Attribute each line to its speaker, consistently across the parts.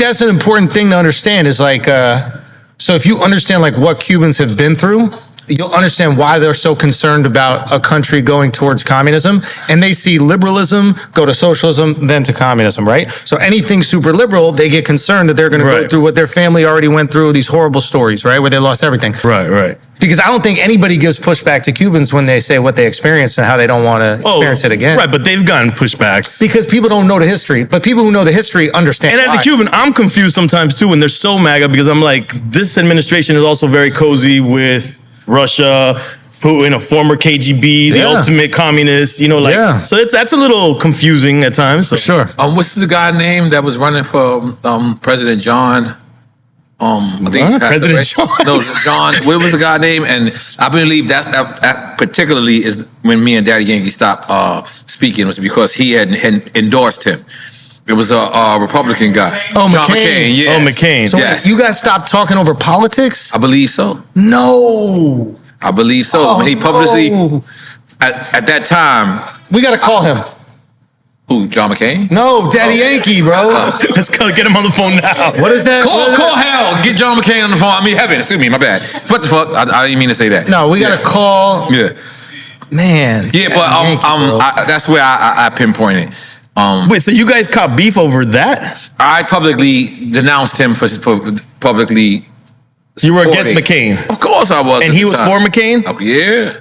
Speaker 1: that's an important thing to understand is like, so if you understand like what Cubans have been through, you'll understand why they're so concerned about a country going towards communism. And they see liberalism go to socialism, then to communism, right? So anything super liberal, they get concerned that they're going to go through what their family already went through, these horrible stories, right? Where they lost everything.
Speaker 2: Right.
Speaker 1: Because I don't think anybody gives pushback to Cubans when they say what they experienced and how they don't want to experience it again.
Speaker 2: Right, but they've gotten pushbacks.
Speaker 1: Because people don't know the history. But people who know the history understand.
Speaker 2: And as a Cuban, I'm confused sometimes too when they're so MAGA because I'm like, this administration is also very cozy with Russia, who in a former KGB, the ultimate communist, you know, like, so that's a little confusing at times. So.
Speaker 1: For sure.
Speaker 3: What's the guy name that was running for President John? I think
Speaker 2: President John.
Speaker 3: No, John. What was the guy name? And I believe that particularly is when me and Daddy Yankee stopped speaking was because he had endorsed him. It was a Republican guy.
Speaker 1: Oh,
Speaker 3: John
Speaker 1: McCain.
Speaker 3: Yes.
Speaker 2: Oh, McCain.
Speaker 1: So you guys stopped talking over politics?
Speaker 3: I believe so.
Speaker 1: No.
Speaker 3: I believe so.
Speaker 1: Oh,
Speaker 3: when he publicly, at that time.
Speaker 1: We got to call him.
Speaker 3: Who, John McCain?
Speaker 1: No, Daddy Yankee, bro.
Speaker 2: Let's go get him on the phone now.
Speaker 1: What is that?
Speaker 3: Call hell. Get John McCain on the phone. I mean, heaven. Excuse me, my bad. What the fuck? I didn't mean to say that.
Speaker 1: No, we got to call.
Speaker 3: Yeah.
Speaker 1: Man.
Speaker 3: Yeah, but that's where I pinpointed.
Speaker 2: Wait, so you guys caught beef over that?
Speaker 3: I publicly denounced him for publicly.
Speaker 2: You were against McCain?
Speaker 3: Of course I was.
Speaker 2: And he was for McCain?
Speaker 3: Oh, yeah.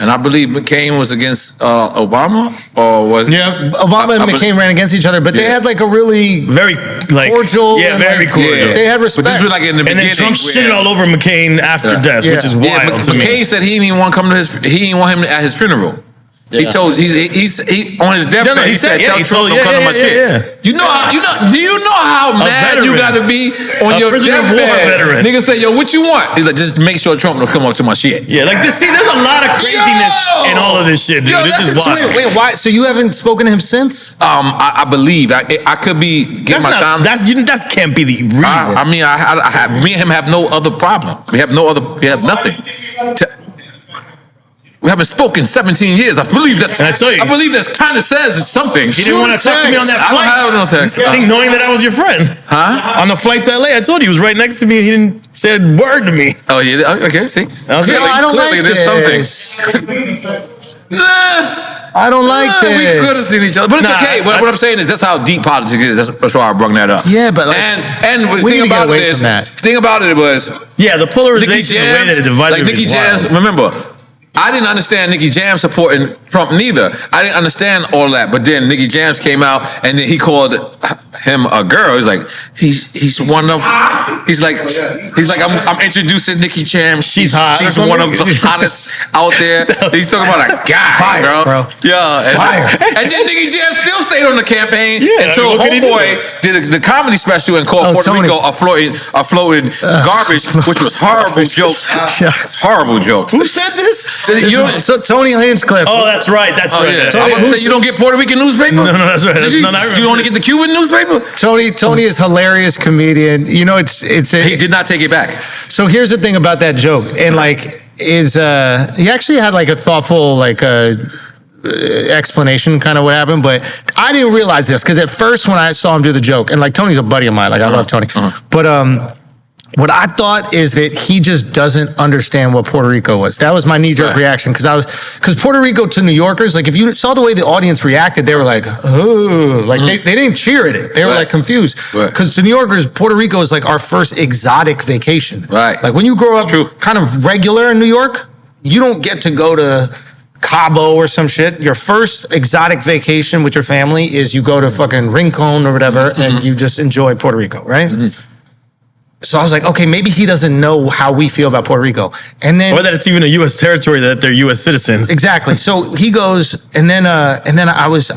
Speaker 3: And I believe McCain was against Obama, or was
Speaker 1: Obama and McCain ran against each other, but they had like a really
Speaker 2: very like
Speaker 1: cordial,
Speaker 2: very cordial.
Speaker 1: They had respect.
Speaker 3: But this was like in the beginning.
Speaker 2: And then Trump shitted all over McCain after death, which is wild to me.
Speaker 3: McCain said he didn't even want to come to he didn't want him at his funeral. Yeah. He told he on his deathbed. He said, "Tell Trump don't come to my shit."
Speaker 2: Yeah.
Speaker 3: Do you know how mad you got to be on your deathbed? Nigga say, "Yo, what you want?" He's like, "Just make sure Trump don't come up to my shit."
Speaker 2: Yeah, like this. See, there's a lot of craziness in all of this shit, dude. This is wild.
Speaker 1: Wait, why? So you haven't spoken to him since?
Speaker 3: I believe I could be getting my time.
Speaker 2: That can't be the reason.
Speaker 3: I mean, I have me and him have no other problem. We have nothing. We haven't spoken 17 years. I believe that. I believe that kind of says it's something.
Speaker 2: He didn't want to talk to me on that flight.
Speaker 3: I don't have no text.
Speaker 2: I think knowing that I was your friend.
Speaker 3: Huh?
Speaker 2: On the flight to LA, I told you he was right next to me and he didn't say a word to me.
Speaker 3: Oh yeah. Okay. See.
Speaker 1: I don't like this. I don't like this.
Speaker 3: We could have seen each other, but it's okay. What I'm saying is that's how deep politics is. That's why I brought that up.
Speaker 1: Yeah, but like,
Speaker 3: and the thing about it was
Speaker 2: the polarization, the way that it divided.
Speaker 3: Like Nicky Jams, remember. I didn't understand Nicky Jam supporting Trump neither. I didn't understand all that. But then Nicky Jams came out and then he called him a girl. He's like, he's one of, he's like I'm introducing Nicky Jam.
Speaker 2: She's hot.
Speaker 3: She's one of the hottest out there. He's talking about a guy,
Speaker 1: fire, bro.
Speaker 3: Yeah. And then Nicky Jam still stayed on the campaign until Homeboy did the comedy special and called Puerto Rico a floating garbage, which was horrible joke. Horrible joke.
Speaker 2: Who said this?
Speaker 1: So Tony Hinchcliffe.
Speaker 2: Oh, that's right. That's right.
Speaker 3: Yeah. I'm about to say you don't get Puerto Rican newspaper?
Speaker 2: No, that's right.
Speaker 3: You only get the Cuban newspaper?
Speaker 1: Tony is hilarious comedian. You know, he
Speaker 3: did not take it back.
Speaker 1: So here's the thing about that joke, and like he actually had like a thoughtful explanation kind of what happened, but I didn't realize this because at first when I saw him do the joke, and like Tony's a buddy of mine, like I love Tony, but what I thought is that he just doesn't understand what Puerto Rico was. That was my knee-jerk reaction because Puerto Rico to New Yorkers, like if you saw the way the audience reacted, they were like, oh, like they didn't cheer at it. They were like confused because to New Yorkers, Puerto Rico is like our first exotic vacation.
Speaker 3: Right.
Speaker 1: Like when you grow up kind of regular in New York, you don't get to go to Cabo or some shit. Your first exotic vacation with your family is you go to fucking Rincon or whatever and you just enjoy Puerto Rico, right? So I was like, okay, maybe he doesn't know how we feel about Puerto Rico. And then,
Speaker 2: or that it's even a U.S. territory, that they're U.S. citizens.
Speaker 1: Exactly. So he goes, and then I was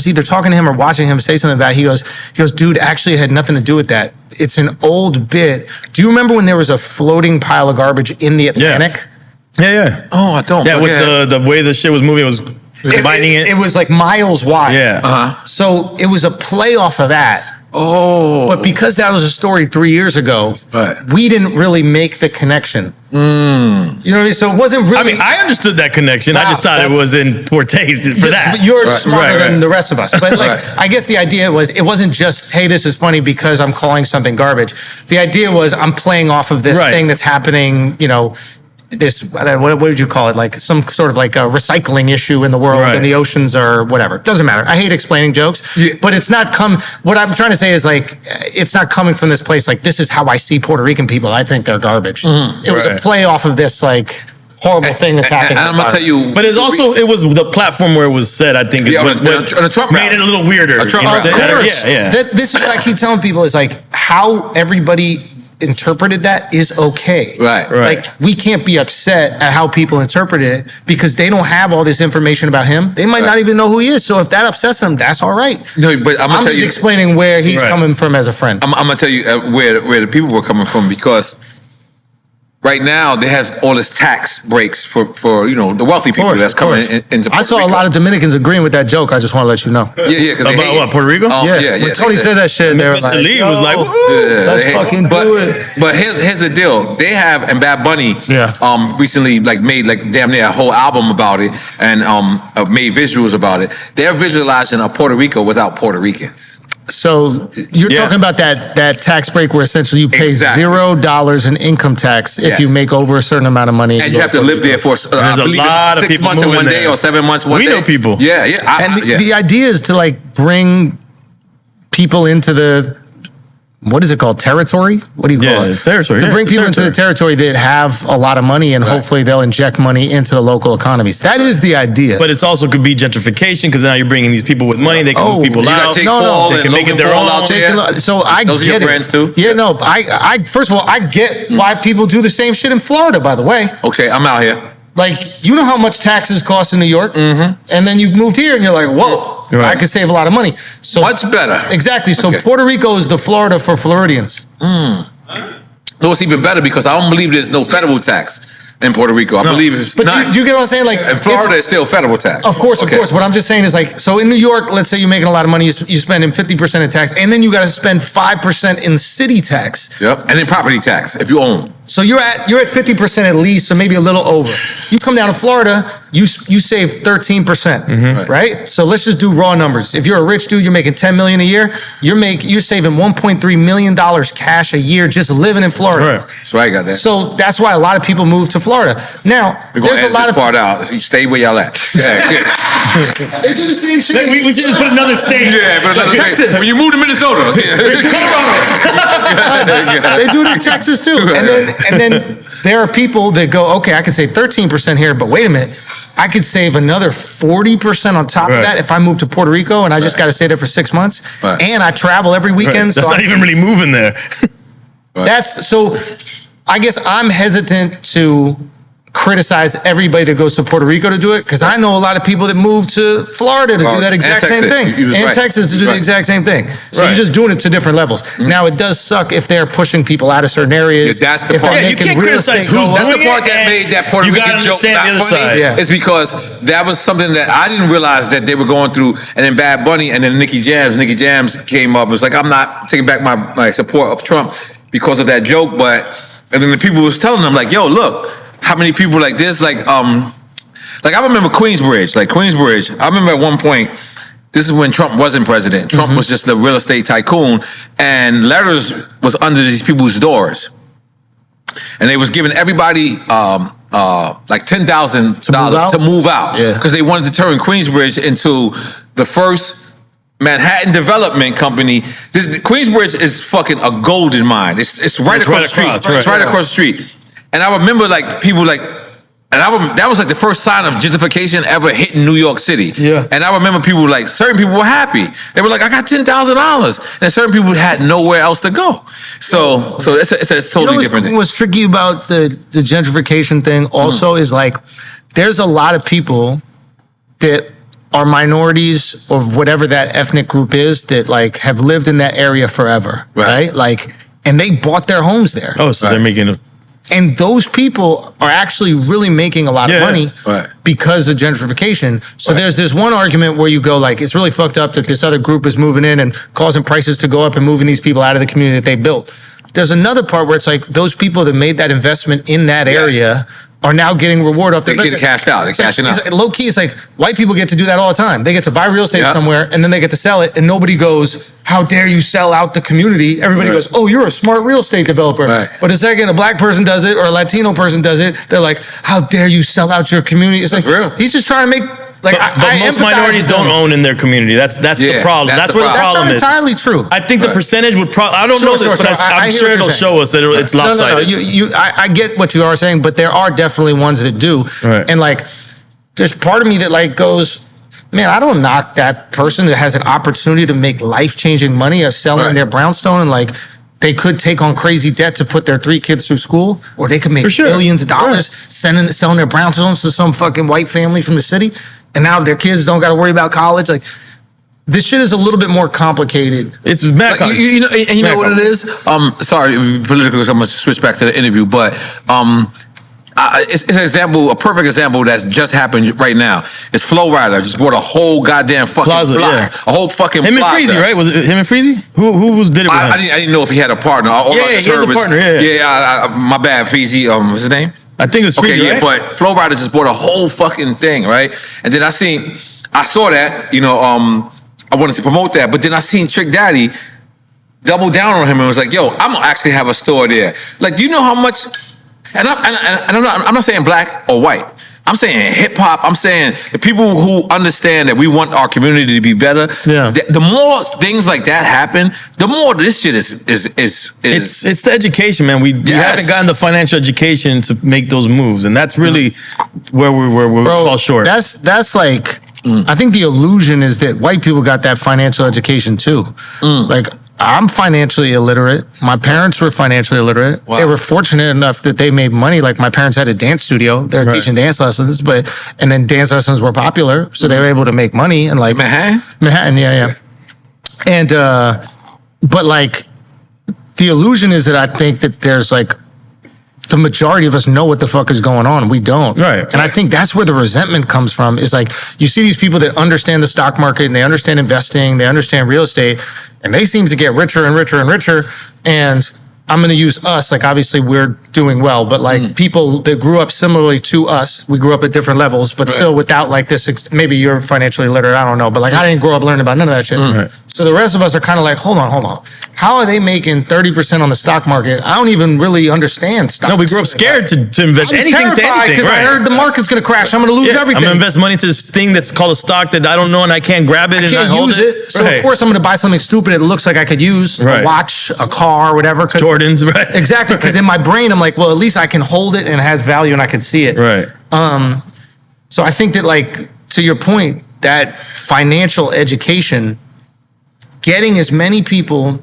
Speaker 1: either talking to him or watching him say something about it. He goes, dude, actually it had nothing to do with that. It's an old bit. Do you remember when there was a floating pile of garbage in the Atlantic?
Speaker 2: Yeah.
Speaker 3: Oh, I don't.
Speaker 2: Yeah, with the way the shit was moving, it was combining it.
Speaker 1: It was like miles wide.
Speaker 2: Yeah.
Speaker 1: So it was a play off of that.
Speaker 3: Oh.
Speaker 1: But because that was a story 3 years ago, we didn't really make the connection. You know what I mean? So it wasn't really...
Speaker 2: I mean, I understood that connection. I just thought it was in poor taste for that.
Speaker 1: You're smarter than the rest of us. But I guess the idea was, it wasn't just, hey, this is funny because I'm calling something garbage. The idea was, I'm playing off of this thing that's happening, you know, this, what would you call it? Like some sort of like a recycling issue in the world and the oceans or whatever. Doesn't matter. I hate explaining jokes, but it's not what I'm trying to say is like, it's not coming from this place like, this is how I see Puerto Rican people. I think they're garbage. It was a play off of this like horrible thing that's happening.
Speaker 3: And I'm going to tell you.
Speaker 2: But it's also, it was the platform where it was said, I think,
Speaker 3: on the Trump
Speaker 2: made it a little weirder.
Speaker 3: Of course.
Speaker 1: This is what I keep telling people is like, how everybody interpreted that is okay.
Speaker 3: Right.
Speaker 1: Like, we can't be upset at how people interpreted it because they don't have all this information about him. They might not even know who he is. So if that upsets them, that's all right.
Speaker 3: No, but I'm
Speaker 1: just explaining where he's coming from as a friend.
Speaker 3: I'm going to tell you where the people were coming from, because right now they have all this tax breaks for you know, the wealthy people that's coming into Puerto Rico.
Speaker 1: I saw a lot of Dominicans agreeing with that joke. I just want to let you know.
Speaker 3: Yeah.
Speaker 2: About what, Puerto Rico?
Speaker 1: When Tony said that shit, they were like,
Speaker 2: Lee was like,
Speaker 1: let's fucking do it.
Speaker 3: But here's the deal. They have, and Bad Bunny recently like made like damn near a whole album about it, and made visuals about it. They're visualizing a Puerto Rico without Puerto Ricans.
Speaker 1: So you're talking about that tax break where essentially you pay $0 in income tax if you make over a certain amount of money.
Speaker 3: And you have to live there for
Speaker 2: there's a lot of
Speaker 3: 6
Speaker 2: people
Speaker 3: months in one
Speaker 2: there.
Speaker 3: day or 7 months one day.
Speaker 2: We know people.
Speaker 3: Yeah.
Speaker 1: The idea is to like bring people into the, what is it called? Territory? What do you call it?
Speaker 2: Territory.
Speaker 1: To bring people into the territory that have a lot of money, and hopefully they'll inject money into the local economies. That is the idea.
Speaker 2: But it's also could be gentrification, because now you're bringing these people with money. They can move people out.
Speaker 3: They
Speaker 2: can make it their own.
Speaker 1: So I
Speaker 3: Those
Speaker 1: get
Speaker 3: are your friends too?
Speaker 1: Yeah, no. I first of all, I get why people do the same shit in Florida. By the way.
Speaker 3: Okay, I'm out here.
Speaker 1: Like, you know how much taxes cost in New York, and then you moved here, and you're like, whoa, I could save a lot of money. So
Speaker 3: much better.
Speaker 1: Exactly. So Puerto Rico is the Florida for Floridians.
Speaker 3: No, it's even better because I don't believe there's no federal tax in Puerto Rico. I believe it's not.
Speaker 1: Do you get what I'm saying? Like,
Speaker 3: in Florida, it's still federal tax.
Speaker 1: Of course. What I'm just saying is like, so in New York, let's say you're making a lot of money, you spend in 50% in tax, and then you got to spend 5% in city tax.
Speaker 3: Yep, and then property tax if you own.
Speaker 1: So you're at 50% at least, or maybe a little over. You come down to Florida, you save 13%, right? So let's just do raw numbers. If you're a rich dude, you're making $10 million a year. You're saving $1.3 million cash a year just living in Florida.
Speaker 3: Right. So I got that.
Speaker 1: So that's why a lot of people move to Florida. Now,
Speaker 3: we're gonna edit this part out. You stay where y'all at. Yeah,
Speaker 1: they do the same shit.
Speaker 2: We should just put another state.
Speaker 3: Yeah, but another
Speaker 1: Texas.
Speaker 3: State. When you move to Minnesota,
Speaker 1: they do it in Texas too. And then there are people that go, okay, I can save 13% here, but wait a minute, I could save another 40% on top of that if I move to Puerto Rico and I just got to stay there for 6 months, and I travel every weekend.
Speaker 2: That's not even really moving there.
Speaker 1: That's so. I guess I'm hesitant to criticize everybody that goes to Puerto Rico to do it, because I know a lot of people that move to Florida to do that exact same thing, and Texas to do the exact same thing. So you're just doing it to different levels. Now, it does suck if they're pushing people out of certain areas.
Speaker 3: Yeah, that's the part.
Speaker 2: You can't criticize who's
Speaker 3: That's
Speaker 2: doing
Speaker 3: the part
Speaker 2: it,
Speaker 3: that made that Puerto Rican joke not funny. It's because that was something that I didn't realize that they were going through. And then Bad Bunny and then Nicky Jams came up and was like, I'm not taking back my support of Trump because of that joke. And then the people was telling them like, yo, look, how many people like this? Like I remember Queensbridge. I remember at one point, this is when Trump wasn't president. Trump was just the real estate tycoon, and letters was under these people's doors. And they was giving everybody like $10,000 to move out. Because they wanted to turn Queensbridge into the first Manhattan development company. Queensbridge is fucking a golden mine. It's right across the street. It's right across the street. And I remember like people like, that was like the first sign of gentrification ever hitting New York City. Yeah. And I remember people like, certain people were happy. They were like, I got $10,000. And certain people had nowhere else to go. So it's a totally different thing.
Speaker 1: What's tricky about the gentrification thing also is like, there's a lot of people that are minorities or whatever that ethnic group is that like have lived in that area forever, right? Like, and they bought their homes there.
Speaker 2: Oh, so they're making
Speaker 1: And those people are actually really making a lot of money because of gentrification. So there's this one argument where you go like, it's really fucked up that this other group is moving in and causing prices to go up and moving these people out of the community that they built. There's another part where it's like those people that made that investment in that area are now getting reward off their
Speaker 3: They're getting cashed out. They're cashing out.
Speaker 1: Low key, it's like white people get to do that all the time. They get to buy real estate somewhere and then they get to sell it, and nobody goes, how dare you sell out the community? Everybody goes, oh, you're a smart real estate developer. But the second a black person does it or a Latino person does it, they're like, how dare you sell out your community? It's like, real. He's just trying to make... Like,
Speaker 2: but most minorities don't own in their community. That's the problem. That's where the problem is.
Speaker 1: That's not entirely true.
Speaker 2: I think the percentage would probably... I don't know this, but I'm sure it'll show us that it's lopsided.
Speaker 1: No. I get what you are saying, but there are definitely ones that do. And like, there's part of me that like goes, man, I don't knock that person that has an opportunity to make life-changing money of selling their brownstone, and like, they could take on crazy debt to put their 3 kids through school, or they could make billions of dollars selling their brownstones to some fucking white family from the city. And now their kids don't got to worry about college. Like, this shit is a little bit more complicated.
Speaker 2: It's mad.
Speaker 3: Like, you know what it is? Sorry, political, because I'm going to switch back to the interview, but it's an example, a perfect example that's just happened right now. It's Flo Rida just bought a whole goddamn fucking block. A whole fucking
Speaker 2: him
Speaker 3: block.
Speaker 2: Him and Freezy, right? Was it him and Freezy? Who did it with him?
Speaker 3: I didn't know if he had a partner. He has a partner, my bad, Freezy. What's his name?
Speaker 2: I think it was Freezy, right?
Speaker 3: But Flo Rida just bought a whole fucking thing, right? And then I saw that, I wanted to promote that, but then I seen Trick Daddy double down on him and was like, yo, I'm gonna actually have a store there. Like, do you know how much, and I'm not saying black or white. I'm saying hip hop. I'm saying the people who understand that we want our community to be better. Yeah. The more things like that happen, the more this shit is.
Speaker 2: It's the education, man. We haven't gotten the financial education to make those moves, and that's really where we fall short.
Speaker 1: That's like, I think the illusion is that white people got that financial education too. Like, I'm financially illiterate. My parents were financially illiterate. Wow. They were fortunate enough that they made money. Like, my parents had a dance studio. They were teaching dance lessons, and then dance lessons were popular, so they were able to make money. And like Manhattan, yeah. And but like, the illusion is that I think that there's like, the majority of us know what the fuck is going on. We don't. And I think that's where the resentment comes from, is like, you see these people that understand the stock market and they understand investing, they understand real estate, and they seem to get richer and richer and richer. And I'm going to use us, like, obviously we're doing well, but like people that grew up similarly to us, we grew up at different levels, but still without like this, maybe you're financially literate, I don't know, but like I didn't grow up learning about none of that shit. So the rest of us are kind of like, hold on. How are they making 30% on the stock market? I don't even really understand stocks.
Speaker 2: No, we grew up scared to invest anything to anything.
Speaker 1: Because I heard the market's going to crash. I'm going to lose everything.
Speaker 2: I'm going to invest money into this thing that's called a stock that I don't know and I can't grab it and I hold it.
Speaker 1: So of course I'm going to buy something stupid that looks like I could use, a watch, a car, whatever.
Speaker 2: Jordans, right?
Speaker 1: Exactly, because in my brain I'm like, well, at least I can hold it and it has value and I can see it. So I think that, like, to your point, that financial education, getting as many people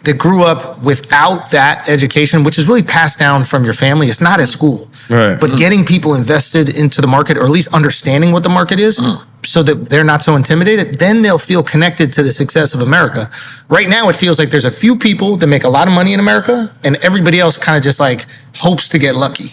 Speaker 1: that grew up without that education, which is really passed down from your family, it's not at school, but getting people invested into the market, or at least understanding what the market is, so that they're not so intimidated, then they'll feel connected to the success of America. Right now, it feels like there's a few people that make a lot of money in America, and everybody else kind of just like hopes to get lucky.